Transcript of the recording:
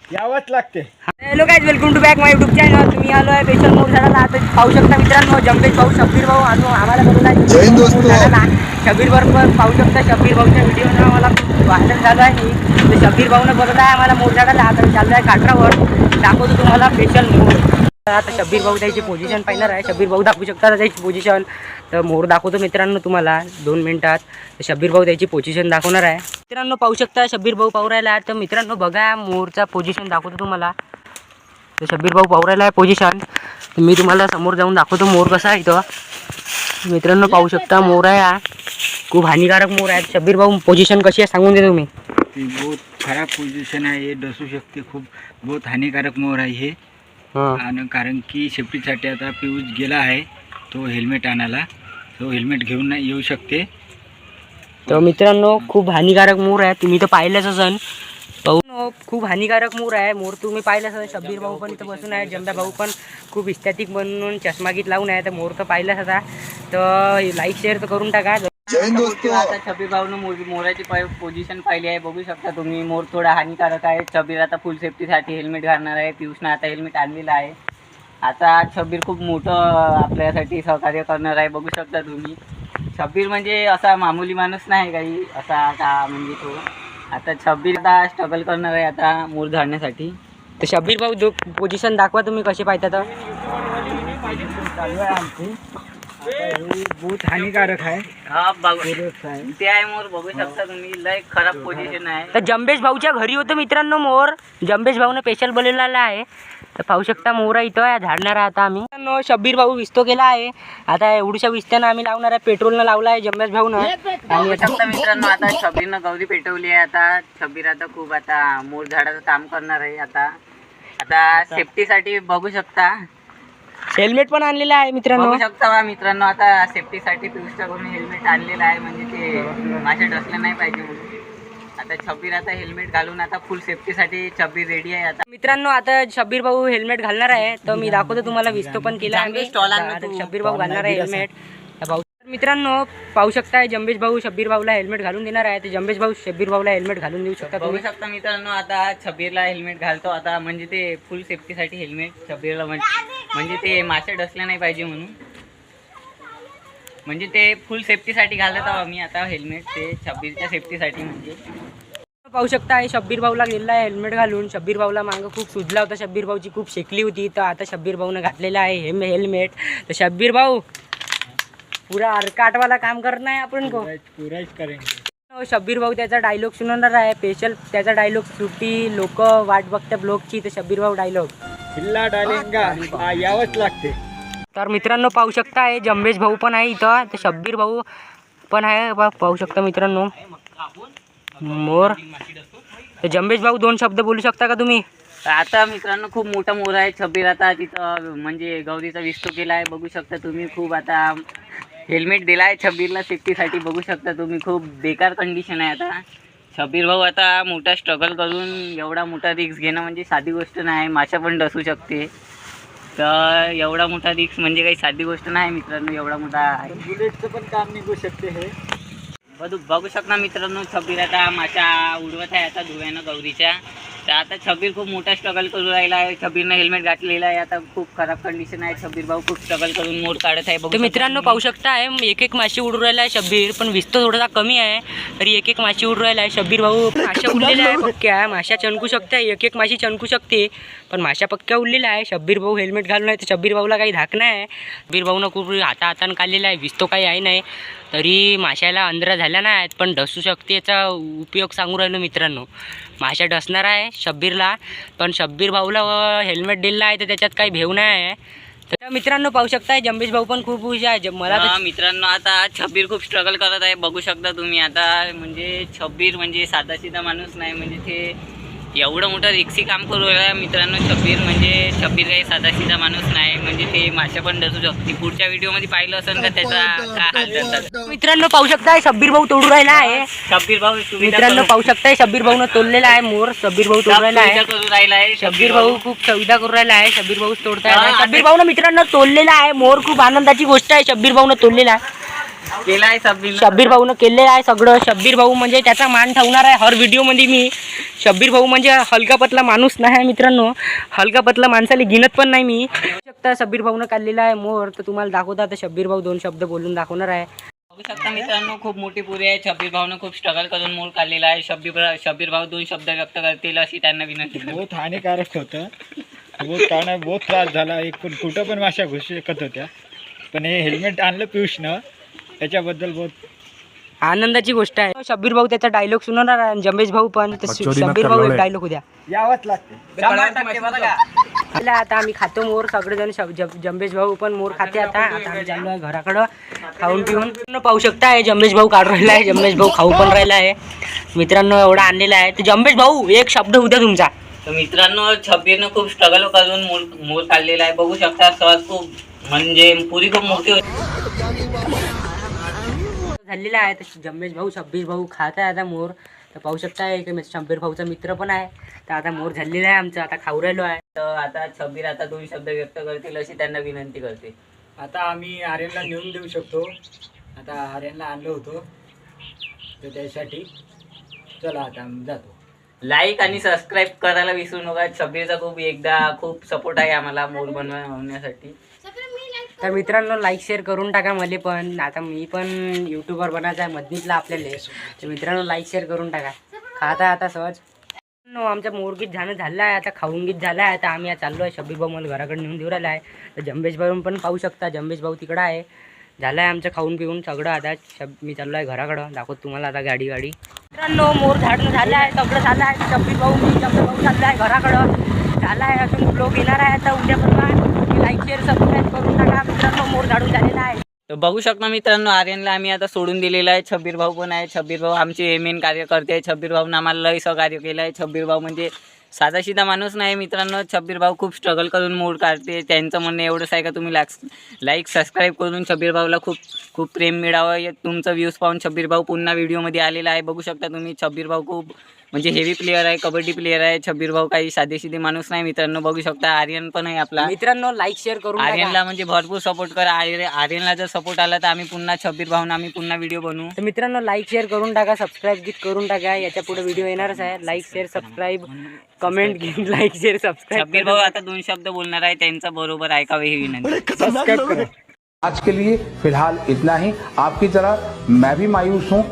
यावंच लागते. Hello guys, welcome to back my YouTube channel. तुम्ही आलो आहे स्पेशल मोरझाडाला. आता पाहू शकता मित्रांनो, जंपेश भाऊ, शब्बीर भाऊ आम्हाला बोलला मोरझाडाला. शब्बीर भाऊ पाहू शकता, शब्बीर भाऊच्या व्हिडिओनं आम्हाला खूप व्हायरल झाला आहे. तर शब्बीर भाऊनं बोलला आहे आम्हाला मोरझाडाला. आता चाललो आहे काठरावर, दाखवतो तुम्हाला स्पेशल मोर. आता शब्बीर भाऊ त्याची पोझिशन पाहिणार आहे. शब्बीर भाऊ दाखवू शकता त्याची पोझिशन. तर मोर दाखवतो मित्रांनो तुम्हाला 2 मिनिटात. तर शब्बीर भाऊ त्याची पोझिशन दाखवणार आहे. मित्रांनो पाहू शकता शब्बीर भाऊ पाहू राहिला आहे. तर मित्रांनो बघा, मोरचा पोझिशन दाखवतो तुम्हाला. तर शब्बीर भाऊ पाहू राहिला आहे पोझिशन. तर मी तुम्हाला समोर जाऊन दाखवतो मोर कसा आहे इथं. मित्रांनो पाहू शकता मोर आहे हा. खूप हानिकारक मोर आहे. शब्बीर भाऊ पोझिशन कशी आहे सांगून दे तुम्ही. बहुत खराब पोझिशन आहे, हे डसू शकते. खूप बहुत हानिकारक मोर आहे हे. आणि कारण की सेफ्टीसाठी आता पियूष गेला आहे तो हेल्मेट आणायला. तो हेल्मेट घेऊन नाही येऊ शकते. तर मित्रांनो खूप हानिकारक मोर आहे. तुम्ही तर पाहिलंच असन. पाहू खूप हानिकारक मोर आहे. मोर तुम्ही पाहिलंच असन. शब्बीर भाऊ पण इथं बसून आहे. जंबा भाऊ पण खूप इस्थेटिक बनवून चष्मा गीत लावून आहे. तर मोर तर पाहिलंच आता. तर लाईक शेअर तर करून टाका. आता शब्बीर भाऊनं मोराची पोझिशन पाहिली आहे, बघू शकता तुम्ही. मोर थोडा हानिकारक आहे. शब्बीर आता फुल सेफ्टीसाठी हेल्मेट घालणार आहे. पियुषनं आता हेल्मेट आणलेलं आहे. आता शब्बीर खूप मोठं आपल्यासाठी सहकार्य करणार आहे, बघू शकता तुम्ही. शब्बीर म्हणजे असा मामूली माणूस नाही काही असा का, म्हणजे तो आता शब्बीर आता स्ट्रगल करणार आहे आता मोर झाडण्यासाठी. तर शब्बीर भाऊ पोझिशन दाखवा तुम्ही कसे पाहिजे. तर चालू आहे आमची. बहुत हानिकारक आहे. हा बघू ते आहे मोर, बघू शकता तुम्ही. लय खराब पोझिशन आहे. तर जंबेश भाऊच्या घरी होतं मित्रांनो मोर. जंबेश भाऊने स्पेशल बोलवलेला आहे. तर पाहू शकता मोर इथं झाडणार आहे आता आम्ही. शब्बीर भाऊ विस्तो केला आहे. आता एवढ्याशा विस्त्यानं आम्ही लावणार आहे. पेट्रोलनं लावला आहे जंबेश भाऊनं. आणि आता मित्रांनो आता शब्बीरनं गौरी पेटवली आहे. आता शब्बीर आता खूप आता मोर झाडाचं काम करणार आहे. आता सेफ्टीसाठी बघू शकता. हेल्मेट पण आणलेलं आहे मित्रांनो. बघू शकता मित्रांनो, आता सेफ्टीसाठी पियुषच्याकडून हेल्मेट आणलेलं आहे, म्हणजे ते माझ्या डसलं नाही पाहिजे म्हणून. आता शब्बीर आता हेल्मेट घालून आता फुल सेफ्टीसाठी शब्बीर रेडी आहे. आता मित्रांनो आता शब्बीर भाऊ हेल्मेट घालणार आहे. तर मी दाखवतो तुम्हाला. विस्तो पण केला आहे. शब्बीर भाऊ घालणार आहे हेल्मेट. भाऊ मित्रांनो पाहू शकता जंबेश भाऊ शब्बीर भाऊला हेल्मेट घालून देणार आहे. ते जंबेश भाऊ शब्बीर भाऊला हेल्मेट घालून देऊ शकता. बघू शकता मित्रांनो, आता शब्बीरला हेल्मेट घालतो आता, म्हणजे ते फुल सेफ्टीसाठी हेल्मेट शब्बीरला, म्हणजे ते मासे डसले नाही पाहिजे म्हणून. म्हणजे ते फुल सेफ्टीसाठी घालत आहोत आम्ही आता हेल्मेट, ते शब्बीरच्या सेफ्टीसाठी. म्हणजे पाहू शकता शब्बीर भाऊला गेलेला आहे हेल्मेट घालून. शब्बीर भाऊला मागं खूप सुजला होता. शब्बीर भाऊची खूप शेकली होती. तर आता शब्बीर भाऊनं घातलेला आहे हेल्मेट. तर शब्बीर भाऊ पुरा अर्काटवाला काम करणार आहे आपण को. पुराच करेंगे. शब्बीर भाऊ त्याचा डायलॉग सुनवणार आहे. स्पेशल त्याचा डायलॉग सुट्टी लोक वाट बघते ब्लॉगची. तर शब्बीर भाऊ डायलॉग किल्ला डालेंगा यावंच लागते. तर मित्रांनो पाहू शकता जंबेश भाऊ पण आहे इथं. तर शब्बीर भाऊ पण आहे. पाहू शकता मित्रांनो मोर. तर जंबेश भाऊ 2 शब्द बोलू शकता का तुम्ही. आता मित्रांनो खूप मोठा मोर आहे शब्बीर. आता तिथं म्हणजे गौरीचा विस्तो केला आहे, बघू शकता तुम्ही. खूप आता हेल्मेट दिला आहे शब्बीरला सेफ्टीसाठी, बघू शकता तुम्ही. खूप बेकार कंडिशन आहे आता. शब्बीर भाऊ आता मोठा स्ट्रगल करून एवढा मोठा रिस्क घेणं म्हणजे साधी गोष्ट नाही. माशा पण डसू शकते. तर एवढा मोठा रिस्क म्हणजे काही साधी गोष्ट नाही मित्रांनो. एवढा मोठा बुलेटचं पण काम निघू शकते हे. बघू शकता मित्रांनो, शब्बीर आता माशा उडवत आहे आता धुव्यानं गौरीच्या. तर आता शब्बीर खूप मोठा स्ट्रगल करू राहिला आहे. शब्बीरनं हेल्मेट घातलेलं आहे. आता खूप खराब कंडिशन आहे. शब्बीर भाऊ खूप स्ट्रगल करून मोर काढत आहे. तर मित्रांनो पाहू शकता एक माशी उडू राहिला आहे शब्बीर. पण विस्तो थोडासा कमी आहे, तरी एक माशी उडू राहिला आहे. शब्बीर भाऊ माशा उडलेल्या आहे पक्क्या. माशा चणकू शकते, एक माशी चणकू शकते, पण माशा पक्क्या उडलेल्या आहे. शब्बीर भाऊ हेल्मेट घालून आहे. तर शब्बीर भाऊला काही धाक नाही आहे. शब्बीर भाऊनं खूप हातानं काढलेला आहे. विस्तो काही आहे नाही, तरी माशाला अंधरा झाल्या नाही आहेत, पण डसू शकते. याचा उपयोग सांगू राहिलो मित्रांनो. माशा डसणार आहे शब्बीरला, पण शब्बीर भाऊला हेल्मेट दिलेला आहे, तर त्याच्यात काही भेव नाही आहे. तर मित्रांनो पाहू शकता जंबेश भाऊ पण खूप खुश आहे. मला मित्रांनो आता शब्बीर खूप स्ट्रगल करत आहे, बघू शकता तुम्ही. आता म्हणजे शब्बीर म्हणजे साधा सीधा माणूस नाही, म्हणजे ते एवढं मोठं रिक्सी काम करू राहिला मित्रांनो शब्बीर. म्हणजे शब्बीर काही साधा सीधा माणूस नाही, म्हणजे ते माशा पण डसू शकते. पुढच्या व्हिडिओमध्ये पाहिलं असेल का त्याचा काय हाल झाला. मित्रांनो पाहू शकता शब्बीर भाऊ तोडू राहिला आहे. शब्बीर भाऊ मित्रांनो पाहू शकता शब्बीर भाऊनं तोडलेला आहे मोर. शब्बीर भाऊ तोडू राहिला आहे. करू राहिला आहे शब्बीर भाऊ खूप सुविधा करू राहिला आहे. शब्बीर भाऊ तोडताय. शब्बीर भाऊनं मित्रांनो तोडलेला आहे मोर. खूप आनंदाची गोष्ट आहे. शब्बीर भाऊनं तोडलेला आहे. केला आहे शब्बीर भाऊनं केलेलं आहे सगळं. शब्बीर भाऊ म्हणजे त्याचा मान ठेवणार आहे हर व्हिडिओमध्ये मी. शब्बीर भाऊ म्हणजे हलका पतला माणूस नाही आहे मित्रांनो. हलका पतला माणसाला गिनत पण नाही मी. बघू शकता शब्बीर भाऊनं काढलेला आहे मोर. तर तुम्हाला दाखवता तर शब्बीर भाऊ 2 शब्द बोलून दाखवणार आहे. बघू शकता मित्रांनो खूप मोठी पुरी आहे. शब्बीर भाऊनं खूप स्ट्रगल करून मोर काढलेला आहे. शब्बीर भाऊ 2 शब्द व्यक्त करतील अशी त्यांना विनंती करतो. बहुत हानिकारक होतं. बहुत कारण बहुत त्रास झाला. एक पण कुठं पण माशा घुसू शकत होत्या. पण हे हेल्मेट आणलं पियुषनं त्याच्याबद्दल बहुत आनंदाची गोष्ट आहे. शब्बीर भाऊ त्याचा डायलॉग सुनवणार आहे. जंबेश भाऊ पण. तर शब्बीर भाऊ एक डायलॉग उद्या यावंच लागते. आता आम्ही खातो मोर सगळेजण. जंबेश भाऊ पण मोर खाते. आता आम्ही चाललो आहे घराकडं खाऊन पिऊन. पाहू शकता आहे जंबेश भाऊ काढून राहिला आहे. जंबेश भाऊ खाऊ पण राहिला आहे मित्रांनो. एवढा आणलेला आहे. तर जंबेश भाऊ एक शब्द उद्या तुमचा. तर मित्रांनो शब्बीरनं खूप स्ट्रगल करून मोर काढलेला आहे. बघू शकता सहज खूप म्हणजे पुरी खूप मोठी झालेला आहे. तर जंबेश भाऊ शब्बीर भाऊ खात आहे आता मोर. तर पाहू शकता एक शब्बीर भाऊचा मित्र पण आहे. तर आता मोर झालेला आहे आमचं. आता खाऊ राहिलो आहे. तर आता शब्बीर आता 2 शब्द व्यक्त करतील अशी त्यांना विनंती करते. आता आम्ही आर्यनला नेऊन देऊ शकतो. आता आर्यनला आणलं होतं तर त्यासाठी चला आता आम्ही जातो. लाईक आणि सबस्क्राईब करायला विसरू नका. शब्बीरचा खूप सपोर्ट आहे आम्हाला मोर बनवण्यासाठी. तर मित्रांनो लाईक शेअर करून टाका मला पण. आता मी पण यूट्यूबर बनायचं आहे मधनीतला आपल्याला. तर मित्रांनो लाईक शेअर करून टाका. खाता आता सहज आमच्या मोरगीत झालं आहे. आता खाऊन गीत झालं आहे. आता आम्ही चाललो आहे. शब्बीर भाऊ मला घराकडे नेऊन देऊ राहिला आहे. तर जंबेश भाऊ पण पाहू शकता. जंबेश भाऊ तिकडं आहे. झालं आहे आमचं खाऊन पिऊन सगळं. आता मी चाललो आहे घराकडं. दाखवतो तुम्हाला आता गाडी. मित्रांनो मोर झाडणं झालं आहे. सगळं झालं आहे. शब्बीर भाऊ चाललं आहे घराकडं. झालं आहे अजून ब्लॉग येणार आहे आता उद्या पण. लाईक शेअर सबस्क्राईब करून टाका मित्रांनो. मोर झाडून झालेला आहे. तर बघू शकता मित्रांनो आर्यनला आम्ही आता सोडून दिलेलं आहे. शब्बीर भाऊ पण आहे. शब्बीर भाऊ आमचे मेन कार्यकर्ते आहे. शब्बीर भाऊनं आम्हाला लय सहकार्य केलं आहे. शब्बीर भाऊ म्हणजे साधासिधा माणूस नाही मित्रांनो. शब्बीर भाऊ खूप स्ट्रगल करून मोर काढते. त्यांचं म्हणणं एवढंच आहे का तुम्ही लाईक सबस्क्राईब करून शब्बीर भाऊला खूप प्रेम मिळावं. तुमचं व्ह्यूज पाहून शब्बीर भाऊ पुन्हा व्हिडिओमध्ये आलेला आहे. बघू शकता तुम्ही शब्बीर भाऊ खूप म्हणजे हेवी प्लेयर आहे. कबड्डी प्लेयर आहे. शब्बीर भाऊ काही साधेसिधे माणूस नाही मित्रांनो. बघू शकता आर्यन पण आहे आपला. मित्रांनो लाईक शेअर करून आर्यनला म्हणजे भरपूर सपोर्ट करा. आर्यनला जर सपोर्ट आला तर आम्ही पुन्हा शब्बीर भाऊन आम्ही पुन्हा व्हिडिओ बनवू. तर मित्रांनो लाईक शेअर करून टाका. सबस्क्राईब गीत करून टाका. याच्या पुढे व्हिडिओ येणारच आहे. लाईक शेअर सबस्क्राईब कमेंट घेऊन लाईक शेअर सबस्क्राईब. शब्बीर भाऊ आता 2 शब्द बोलणार आहे. त्यांचा बरोबर ऐकावे ही विनंती. सबस्क्राईब करा. आज के लिए फिलहाल इतना ही. आपकी तरह मैं भी मायूस हूँ.